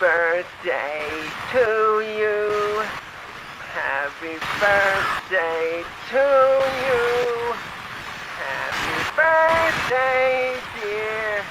birthday to you. Happy birthday to you. Happy birthday, dear.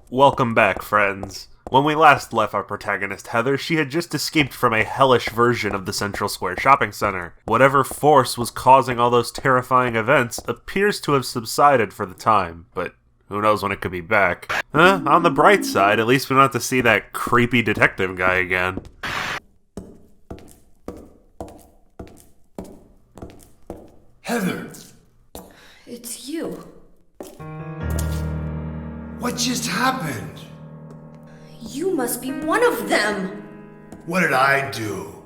Welcome back, friends. When we last left our protagonist Heather, she had just escaped from a hellish version of the Central Square Shopping Center. Whatever force was causing all those terrifying events appears to have subsided for the time, but who knows when it could be back. On the bright side, at least we don't have to see that creepy detective guy again. Heather! It's you. What just happened? You must be one of them! What did I do?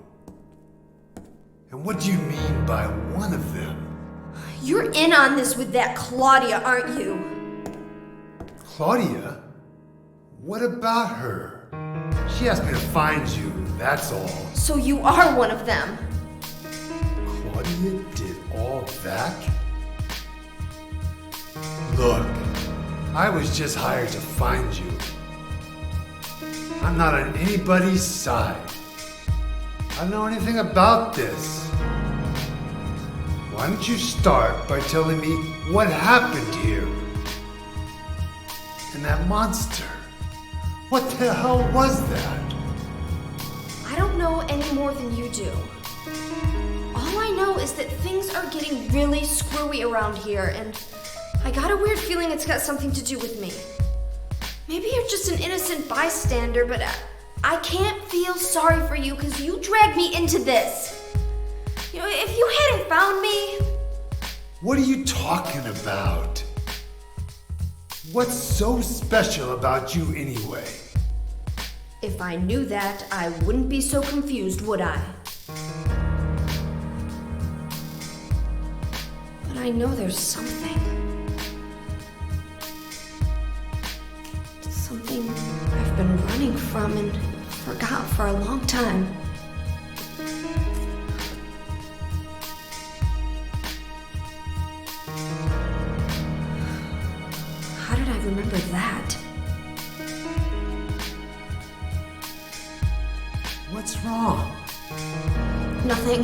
And what do you mean by one of them? You're in on this with that Claudia, aren't you? Claudia? What about her? She asked me to find you, that's all. So you are one of them. Claudia did all that? Look, I was just hired to find you. I'm not on anybody's side. I don't know anything about this. Why don't you start by telling me what happened here? And that monster, what the hell was that? I don't know any more than you do. All I know is that things are getting really screwy around here, and I got a weird feeling it's got something to do with me. Maybe you're just an innocent bystander, but I can't feel sorry for you because you dragged me into this. You know, if you hadn't found me... What are you talking about? What's so special about you anyway? If I knew that, I wouldn't be so confused, would I? But I know there's something. Something I've been running from and forgot for a long time. How did I remember that? What's wrong? Nothing.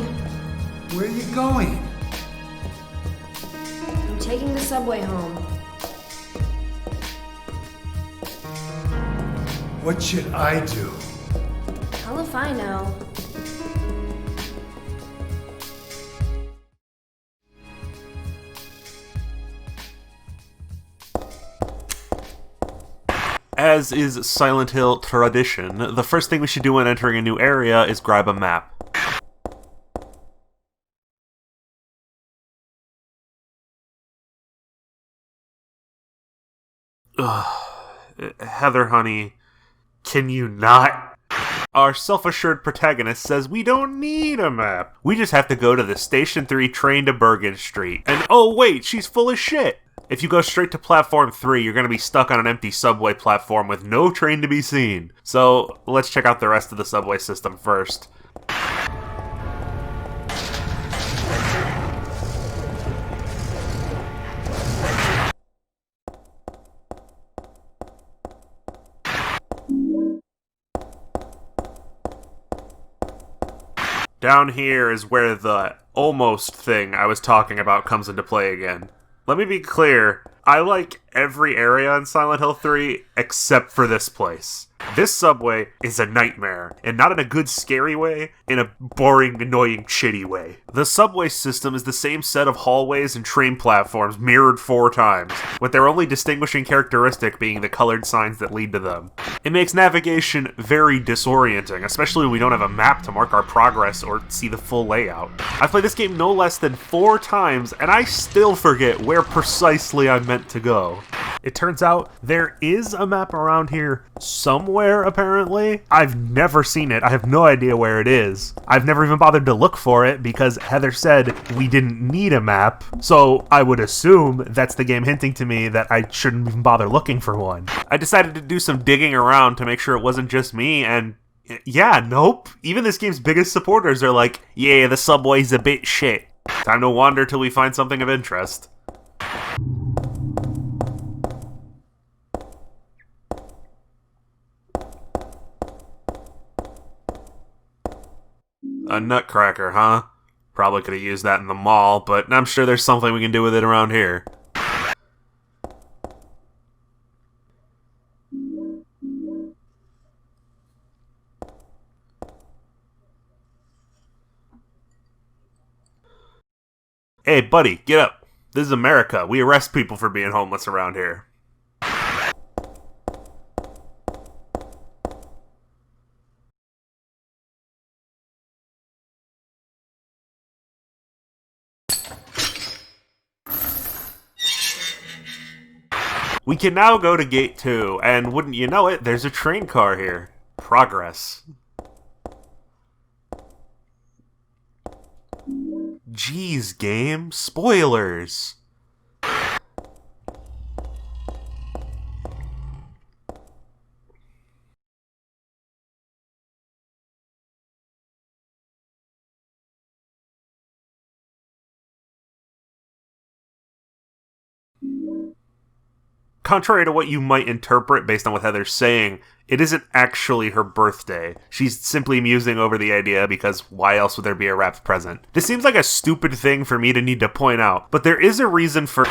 Where are you going? I'm taking the subway home. What should I do? Hell if I know. As is Silent Hill tradition, the first thing we should do when entering a new area is grab a map. Heather, honey, can you not? Our self-assured protagonist says we don't need a map. We just have to go to the Station 3 train to Bergen Street. And oh wait, she's full of shit! If you go straight to Platform 3, you're gonna be stuck on an empty subway platform with no train to be seen. So, let's check out the rest of the subway system first. Down here is where the almost thing I was talking about comes into play again. Let me be clear, I like every area in Silent Hill 3 except for this place. This subway is a nightmare, and not in a good scary way, in a boring, annoying, shitty way. The subway system is the same set of hallways and train platforms mirrored 4 times, with their only distinguishing characteristic being the colored signs that lead to them. It makes navigation very disorienting, especially when we don't have a map to mark our progress or see the full layout. I've played this game no less than 4 times, and I still forget where precisely I'm meant to go. It turns out there is a map around here somewhere, apparently. I've never seen it. I have no idea where it is. I've never even bothered to look for it because Heather said we didn't need a map, so I would assume that's the game hinting to me that I shouldn't even bother looking for one. I decided to do some digging around to make sure it wasn't just me, and yeah, nope. Even this game's biggest supporters are like, yeah, the subway's a bit shit. Time to wander till we find something of interest. A nutcracker, huh? Probably could have used that in the mall, but I'm sure there's something we can do with it around here. Hey, buddy, get up. This is America. We arrest people for being homeless around here. We can now go to Gate 2, and wouldn't you know it, there's a train car here. Progress. Jeez, game. Spoilers. Contrary to what you might interpret based on what Heather's saying, it isn't actually her birthday. She's simply musing over the idea because why else would there be a wrapped present? This seems like a stupid thing for me to need to point out, but there is a reason for...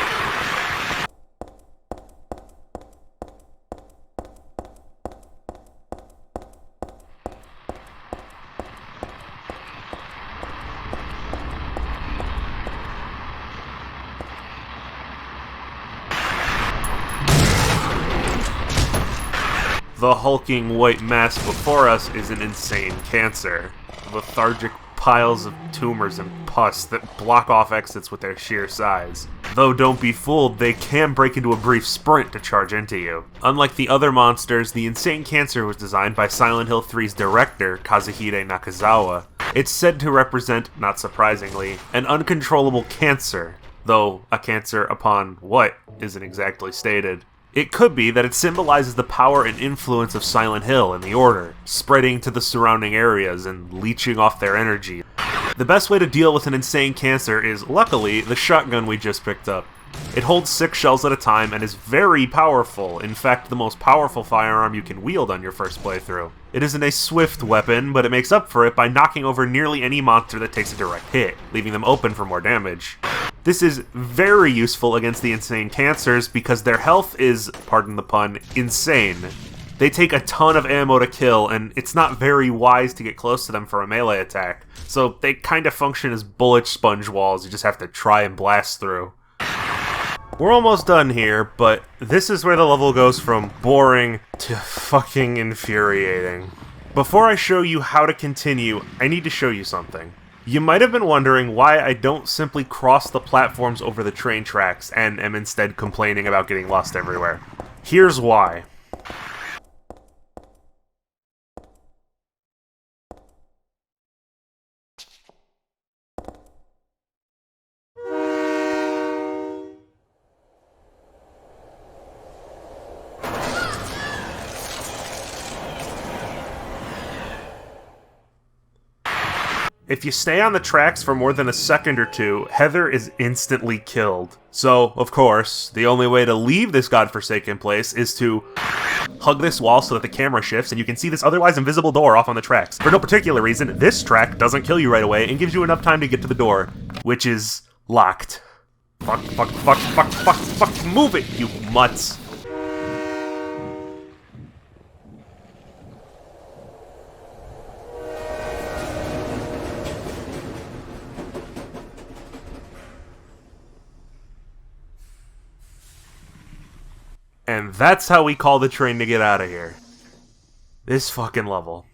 The hulking white mass before us is an insane cancer. Lethargic piles of tumors and pus that block off exits with their sheer size. Though don't be fooled, they can break into a brief sprint to charge into you. Unlike the other monsters, the insane cancer was designed by Silent Hill 3's director, Kazuhide Nakazawa. It's said to represent, not surprisingly, an uncontrollable cancer, though a cancer upon what isn't exactly stated. It could be that it symbolizes the power and influence of Silent Hill and the Order, spreading to the surrounding areas and leeching off their energy. The best way to deal with an insane cancer is, luckily, the shotgun we just picked up. It holds 6 shells at a time and is very powerful, in fact the most powerful firearm you can wield on your first playthrough. It isn't a swift weapon, but it makes up for it by knocking over nearly any monster that takes a direct hit, leaving them open for more damage. This is very useful against the insane cancers because their health is, pardon the pun, insane. They take a ton of ammo to kill, and it's not very wise to get close to them for a melee attack, so they kind of function as bullet sponge walls you just have to try and blast through. We're almost done here, but this is where the level goes from boring to fucking infuriating. Before I show you how to continue, I need to show you something. You might have been wondering why I don't simply cross the platforms over the train tracks and am instead complaining about getting lost everywhere. Here's why. If you stay on the tracks for more than a second or two, Heather is instantly killed. So, of course, the only way to leave this godforsaken place is to hug this wall so that the camera shifts and you can see this otherwise invisible door off on the tracks. For no particular reason, this track doesn't kill you right away and gives you enough time to get to the door, which is locked. Fuck, move it, you mutts. And that's how we call the train to get out of here. This fucking level.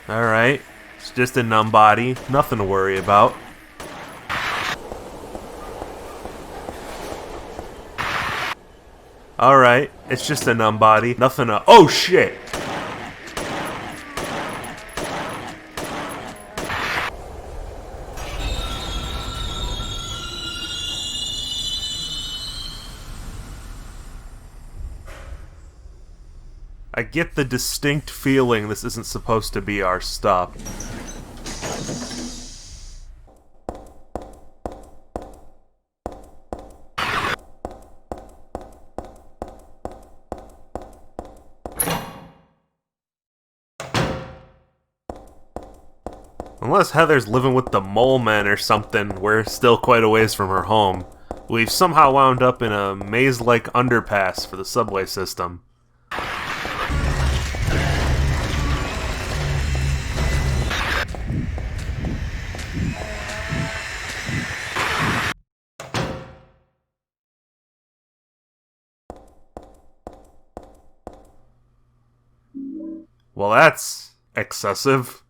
Alright. It's just a numb body. Nothing to worry about. Alright. It's just a numb body. Nothing to... Oh, shit! I get the distinct feeling this isn't supposed to be our stop. Unless Heather's living with the mole men or something, we're still quite a ways from her home. We've somehow wound up in a maze-like underpass for the subway system. Well, that's excessive.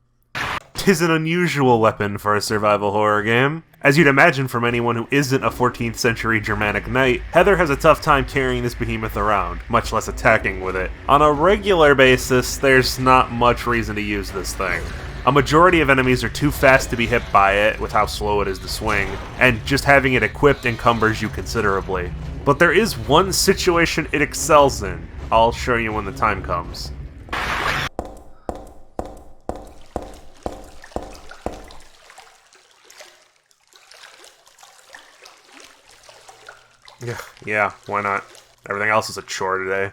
'Tis an unusual weapon for a survival horror game. As you'd imagine from anyone who isn't a 14th century Germanic knight, Heather has a tough time carrying this behemoth around, much less attacking with it. On a regular basis, there's not much reason to use this thing. A majority of enemies are too fast to be hit by it, with how slow it is to swing, and just having it equipped encumbers you considerably. But there is one situation it excels in. I'll show you when the time comes. Yeah, why not? Everything else is a chore today.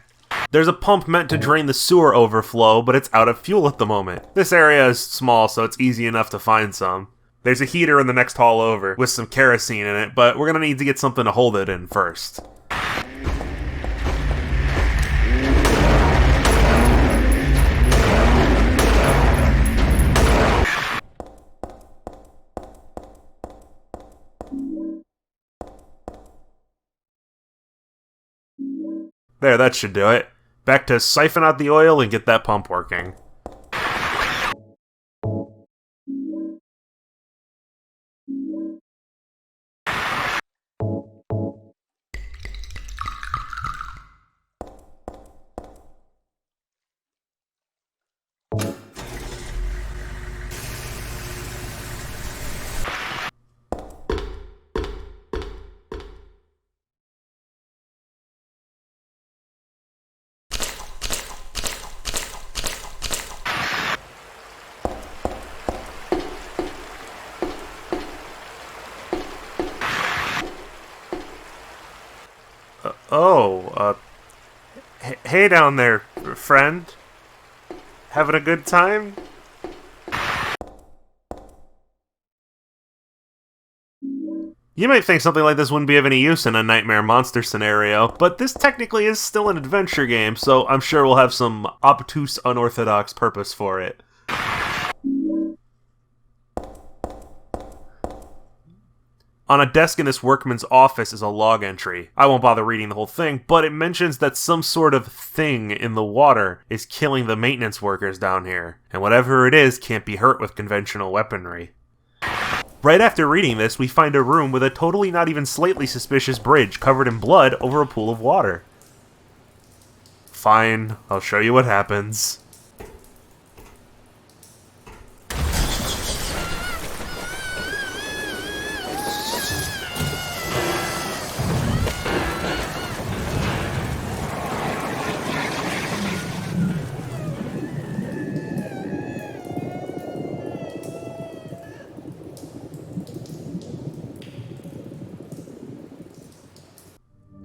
There's a pump meant to drain the sewer overflow, but it's out of fuel at the moment. This area is small, so it's easy enough to find some. There's a heater in the next hall over, with some kerosene in it, but we're gonna need to get something to hold it in first. There, that should do it. Back to siphon out the oil and get that pump working. Hey down there, friend. Having a good time? You might think something like this wouldn't be of any use in a nightmare monster scenario, but this technically is still an adventure game, so I'm sure we'll have some obtuse, unorthodox purpose for it. On a desk in this workman's office is a log entry. I won't bother reading the whole thing, but it mentions that some sort of thing in the water is killing the maintenance workers down here, and whatever it is can't be hurt with conventional weaponry. Right after reading this, we find a room with a totally not even slightly suspicious bridge covered in blood over a pool of water. Fine, I'll show you what happens.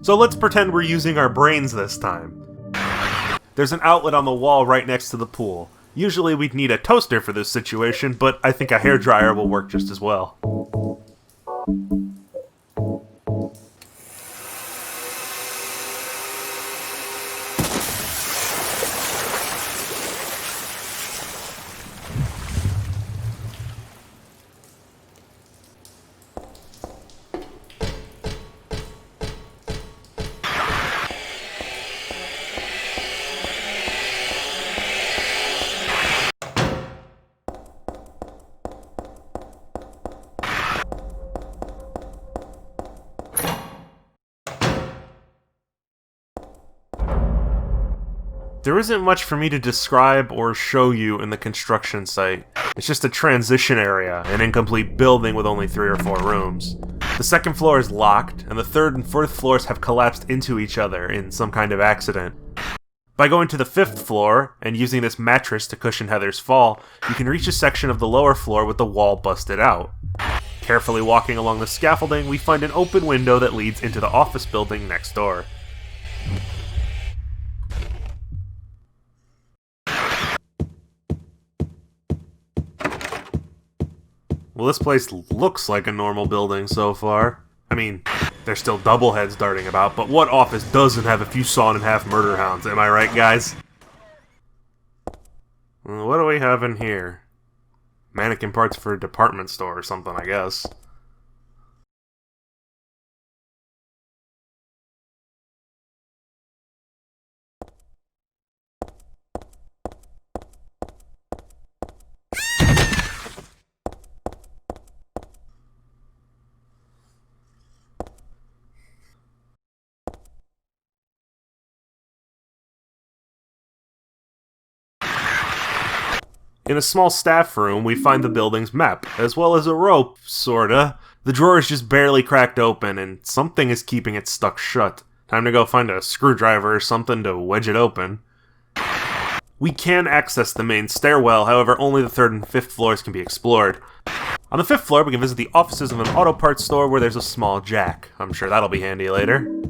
So let's pretend we're using our brains this time. There's an outlet on the wall right next to the pool. Usually we'd need a toaster for this situation, but I think a hairdryer will work just as well. There isn't much for me to describe or show you in the construction site. It's just a transition area, an incomplete building with only 3 or 4 rooms. The second floor is locked, and the third and fourth floors have collapsed into each other in some kind of accident. By going to the 5th floor, and using this mattress to cushion Heather's fall, you can reach a section of the lower floor with the wall busted out. Carefully walking along the scaffolding, we find an open window that leads into the office building next door. Well, this place looks like a normal building so far. I mean, there's still double heads darting about, but what office doesn't have a few sawn-in-half murder hounds, am I right, guys? What do we have in here? Mannequin parts for a department store or something, I guess. In a small staff room, we find the building's map, as well as a rope, sorta. The drawer is just barely cracked open, and something is keeping it stuck shut. Time to go find a screwdriver or something to wedge it open. We can access the main stairwell, however only the 3rd and 5th floors can be explored. On the 5th floor, we can visit the offices of an auto parts store where there's a small jack. I'm sure that'll be handy later.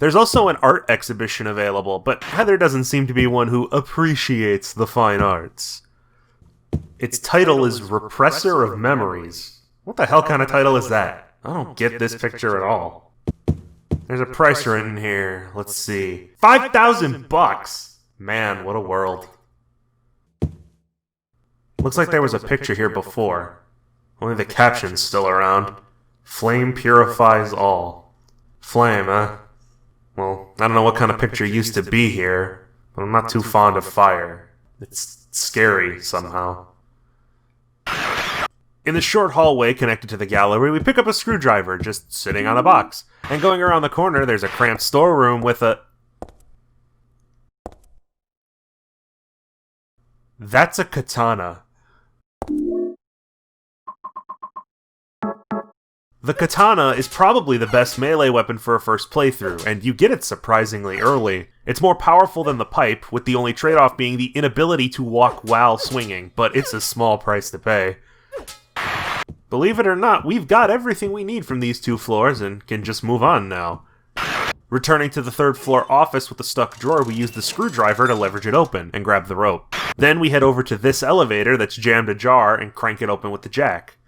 There's also an art exhibition available, but Heather doesn't seem to be one who appreciates the fine arts. Its title is Repressor of Memories. What the hell kind of title is that? I don't get this picture at all. There's a price written here. Let's see. $5,000! Man, what a world. Looks like there was a picture here before. Only the caption's still around. Flame purifies all. Flame, huh? Well, I don't know what kind of picture used to be here, but I'm not too fond of fire. It's scary, somehow. In the short hallway connected to the gallery, we pick up a screwdriver, just sitting on a box. And going around the corner, there's a cramped storeroom with a... That's a katana. The katana is probably the best melee weapon for a first playthrough, and you get it surprisingly early. It's more powerful than the pipe, with the only trade-off being the inability to walk while swinging, but it's a small price to pay. Believe it or not, we've got everything we need from these 2 floors and can just move on now. Returning to the 3rd floor office with the stuck drawer, we use the screwdriver to leverage it open and grab the rope. Then we head over to this elevator that's jammed ajar and crank it open with the jack.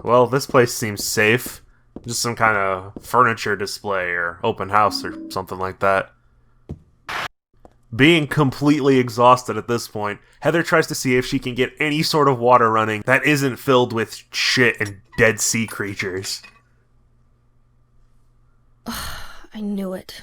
Well, this place seems safe. Just some kind of furniture display or open house or something like that. Being completely exhausted at this point, Heather tries to see if she can get any sort of water running that isn't filled with shit and dead sea creatures. I knew it.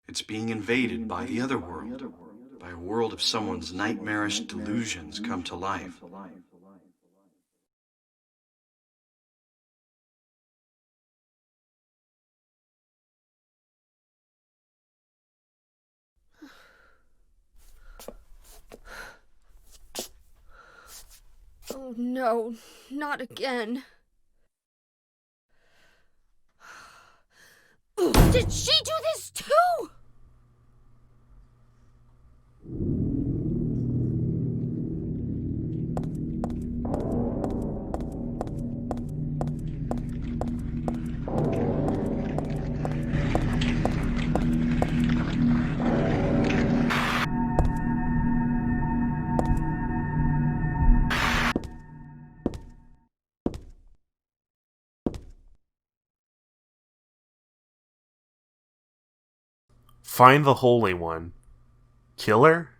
It's being invaded by the Otherworld, by a world of someone's nightmarish delusions come to life. Oh no, not again. Did she do this too? Find the Holy One. Killer?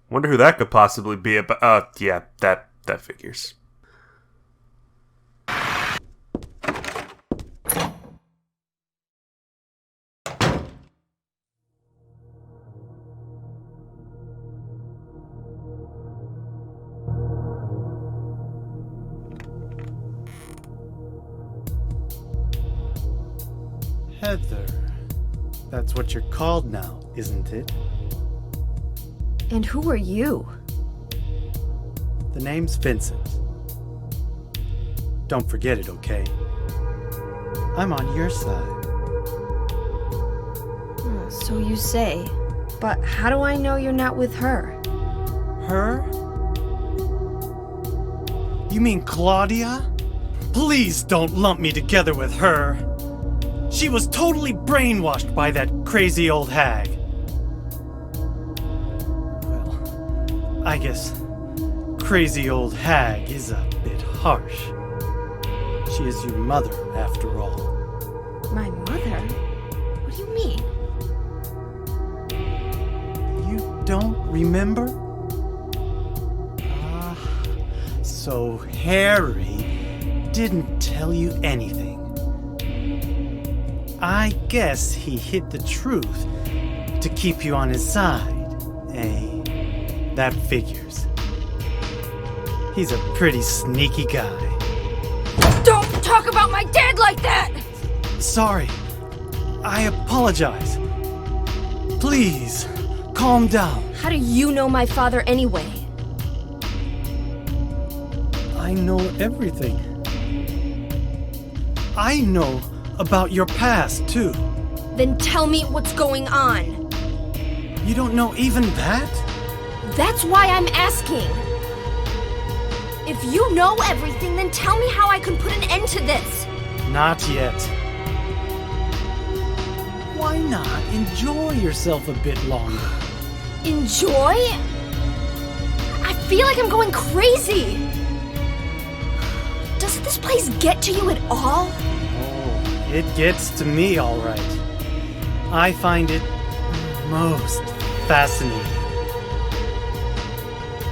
Wonder who that could possibly be about. Yeah, that figures. Heather. That's what you're called now, isn't it? And who are you? The name's Vincent. Don't forget it, okay? I'm on your side. So you say. But how do I know you're not with her? Her? You mean Claudia? Please don't lump me together with her. She was totally brainwashed by that crazy old hag. Well, I guess crazy old hag is a bit harsh. She is your mother, after all. My mother? What do you mean? You don't remember? So Harry didn't tell you anything. I guess he hid the truth to keep you on his side, eh? That figures. He's a pretty sneaky guy. Don't talk about my dad like that! Sorry. I apologize. Please, calm down. How do you know my father anyway? I know everything. I know about your past, too. Then tell me what's going on. You don't know even that? That's why I'm asking. If you know everything, then tell me how I can put an end to this. Not yet. Why not enjoy yourself a bit longer? Enjoy? I feel like I'm going crazy. Does this place get to you at all? Oh, it gets to me, all right. I find it most fascinating.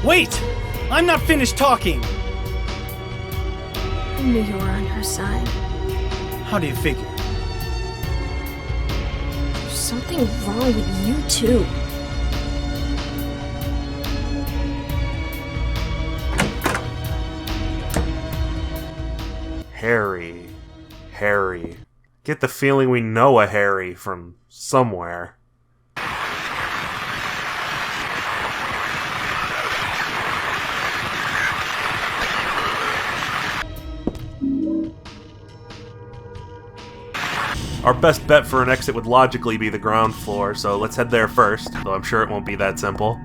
Wait! I'm not finished talking! I knew you were on her side. How do you figure? There's something wrong with you, too. Harry. Get the feeling we know a Harry from somewhere. Our best bet for an exit would logically be the ground floor, so let's head there first, though I'm sure it won't be that simple.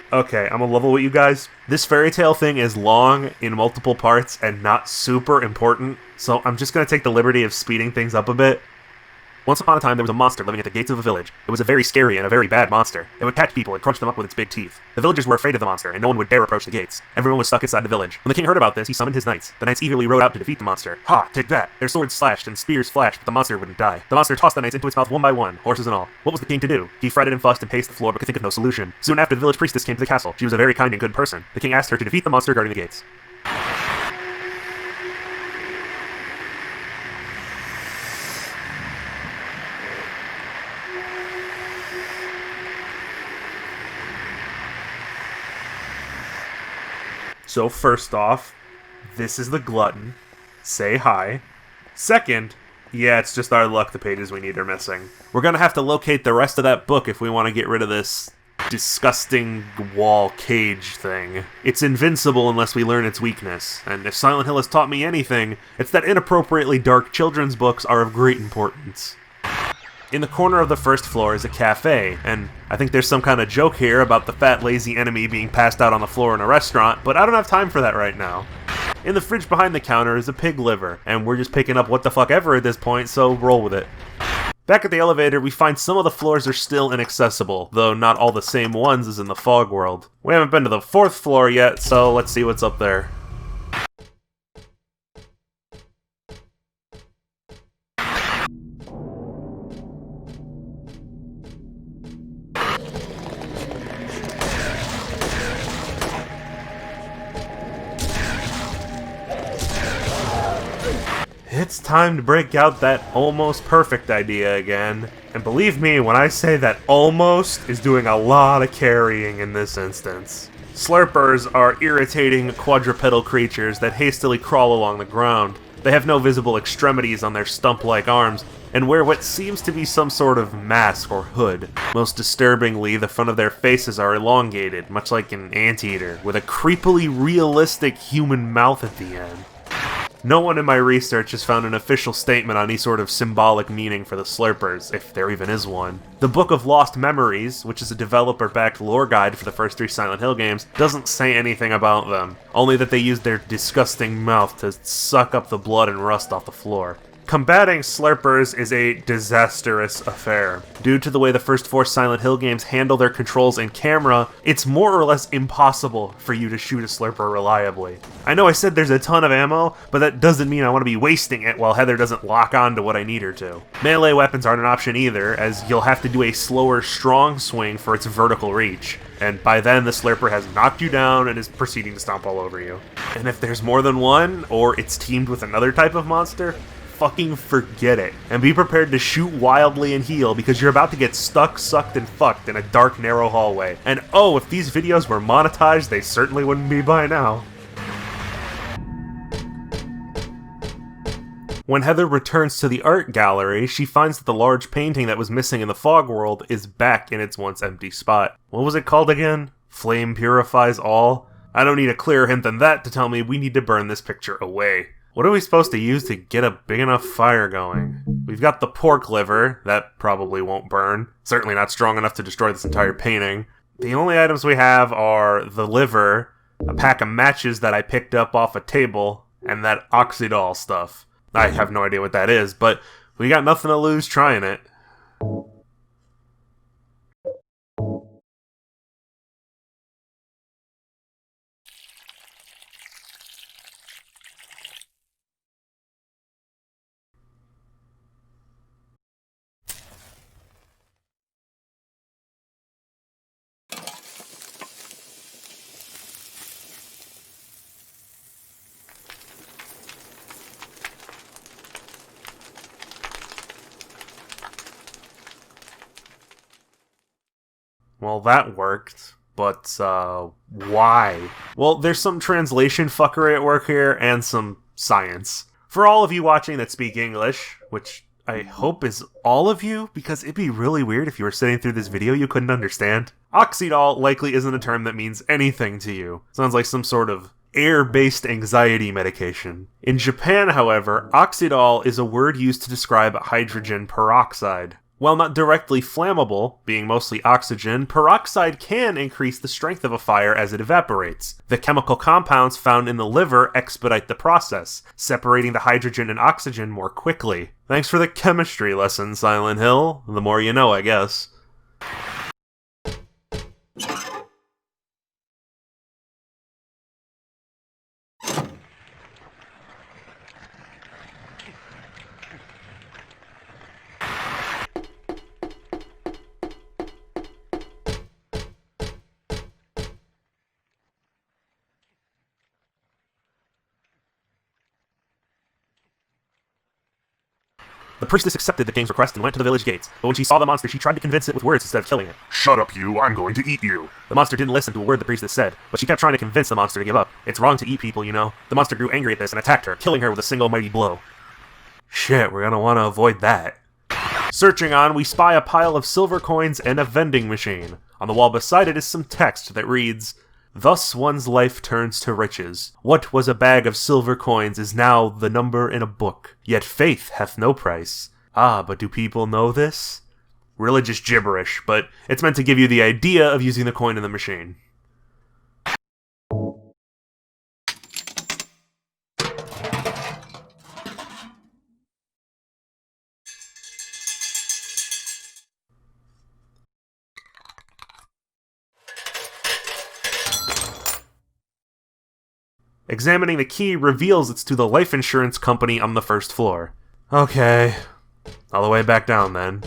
Okay, I'm gonna level with you guys. This fairy tale thing is long in multiple parts and not super important, so I'm just gonna take the liberty of speeding things up a bit. Once upon a time, there was a monster living at the gates of a village. It was a very scary and a very bad monster. It would catch people and crunch them up with its big teeth. The villagers were afraid of the monster, and no one would dare approach the gates. Everyone was stuck inside the village. When the king heard about this, he summoned his knights. The knights eagerly rode out to defeat the monster. Ha! Take that! Their swords slashed and spears flashed, but the monster wouldn't die. The monster tossed the knights into its mouth one by one, horses and all. What was the king to do? He fretted and fussed and paced the floor, but could think of no solution. Soon after, the village priestess came to the castle. She was a very kind and good person. The king asked her to defeat the monster guarding the gates. So first off, this is the glutton. Say hi. Second, yeah, it's just our luck the pages we need are missing. We're gonna have to locate the rest of that book if we want to get rid of this disgusting wall cage thing. It's invincible unless we learn its weakness, and if Silent Hill has taught me anything, it's that inappropriately dark children's books are of great importance. In the corner of the first floor is a cafe, and I think there's some kind of joke here about the fat lazy enemy being passed out on the floor in a restaurant, but I don't have time for that right now. In the fridge behind the counter is a pig liver, and we're just picking up what the fuck ever at this point, so roll with it. Back at the elevator, we find some of the floors are still inaccessible, though not all the same ones as in the fog world. We haven't been to the 4th floor yet, so let's see what's up there. It's time to break out that almost perfect idea again. And believe me when I say that almost is doing a lot of carrying in this instance. Slurpers are irritating quadrupedal creatures that hastily crawl along the ground. They have no visible extremities on their stump-like arms, and wear what seems to be some sort of mask or hood. Most disturbingly, the front of their faces are elongated, much like an anteater, with a creepily realistic human mouth at the end. No one in my research has found an official statement on any sort of symbolic meaning for the Slurpers, if there even is one. The Book of Lost Memories, which is a developer-backed lore guide for the first 3 Silent Hill games, doesn't say anything about them, only that they use their disgusting mouth to suck up the blood and rust off the floor. Combating Slurpers is a disastrous affair. Due to the way the first 4 Silent Hill games handle their controls and camera, it's more or less impossible for you to shoot a Slurper reliably. I know I said there's a ton of ammo, but that doesn't mean I want to be wasting it while Heather doesn't lock on to what I need her to. Melee weapons aren't an option either, as you'll have to do a slower strong swing for its vertical reach. And by then, the Slurper has knocked you down and is proceeding to stomp all over you. And if there's more than one, or it's teamed with another type of monster, fucking forget it. And be prepared to shoot wildly and heal, because you're about to get stuck, sucked, and fucked in a dark, narrow hallway. And oh, if these videos were monetized, they certainly wouldn't be by now. When Heather returns to the art gallery, she finds that the large painting that was missing in the fog world is back in its once empty spot. What was it called again? Flame purifies all? I don't need a clearer hint than that to tell me we need to burn this picture away. What are we supposed to use to get a big enough fire going? We've got the pork liver, that probably won't burn. Certainly not strong enough to destroy this entire painting. The only items we have are the liver, a pack of matches that I picked up off a table, and that oxidol stuff. I have no idea what that is, but we got nothing to lose trying it. Well, that worked, but, why? Well, there's some translation fuckery at work here, and some science. For all of you watching that speak English, which I hope is all of you, because it'd be really weird if you were sitting through this video you couldn't understand. Oxidol likely isn't a term that means anything to you. Sounds like some sort of air-based anxiety medication. In Japan, however, oxidol is a word used to describe hydrogen peroxide. While not directly flammable, being mostly oxygen, peroxide can increase the strength of a fire as it evaporates. The chemical compounds found in the liver expedite the process, separating the hydrogen and oxygen more quickly. Thanks for the chemistry lesson, Silent Hill. The more you know, I guess. The priestess accepted the king's request and went to the village gates, but when she saw the monster, she tried to convince it with words instead of killing it. Shut up, you! I'm going to eat you! The monster didn't listen to a word the priestess said, but she kept trying to convince the monster to give up. It's wrong to eat people, you know. The monster grew angry at this and attacked her, killing her with a single mighty blow. Shit, we're gonna want to avoid that. Searching on, we spy a pile of silver coins and a vending machine. On the wall beside it is some text that reads, "Thus one's life turns to riches. What was a bag of silver coins is now the number in a book. Yet faith hath no price. Ah, but do people know this? Really just gibberish, but it's meant to give you the idea of using the coin in the machine. Examining the key reveals it's to the life insurance company on the first floor. Okay, all the way back down then.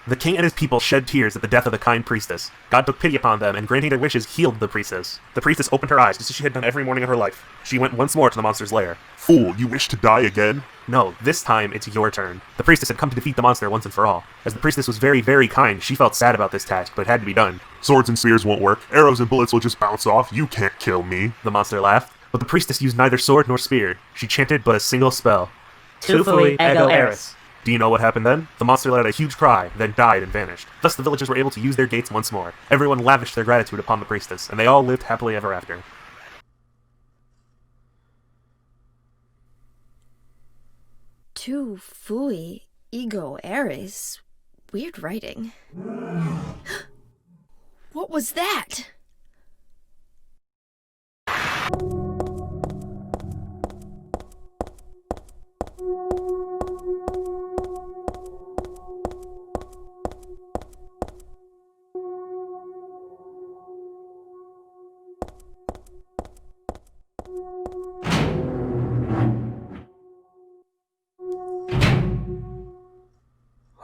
The king and his people shed tears at the death of the kind priestess. God took pity upon them, and granting their wishes, healed the priestess. The priestess opened her eyes, just as she had done every morning of her life. She went once more to the monster's lair. Fool, you wish to die again? No, this time it's your turn. The priestess had come to defeat the monster once and for all. As the priestess was very, very kind, she felt sad about this task, but it had to be done. Swords and spears won't work. Arrows and bullets will just bounce off. You can't kill me. The monster laughed, but the priestess used neither sword nor spear. She chanted but a single spell. Tufui ego eris. Do you know what happened then? The monster let out a huge cry, then died and vanished. Thus the villagers were able to use their gates once more. Everyone lavished their gratitude upon the priestess, and they all lived happily ever after. Tu fui ego eris. Weird writing. What was that?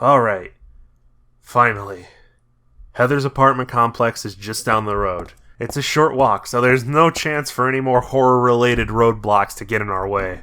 Alright. Finally. Heather's apartment complex is just down the road. It's a short walk, so there's no chance for any more horror-related roadblocks to get in our way.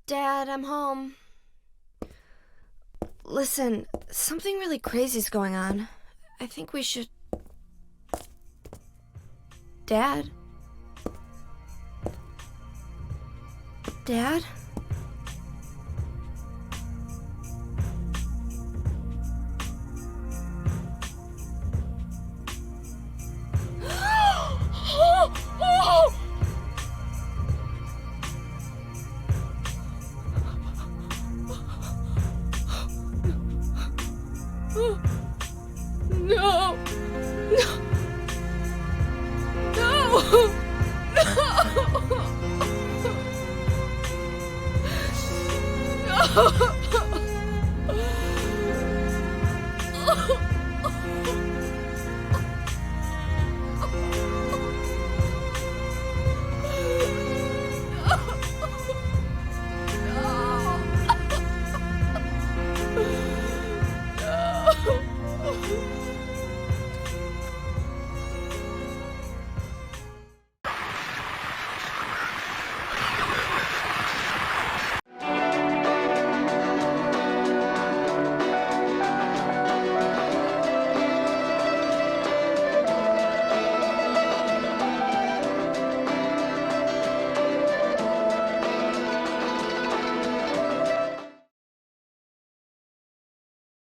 Dad, I'm home. Listen, something really crazy's going on. I think we should... Dad? Dad? No! No!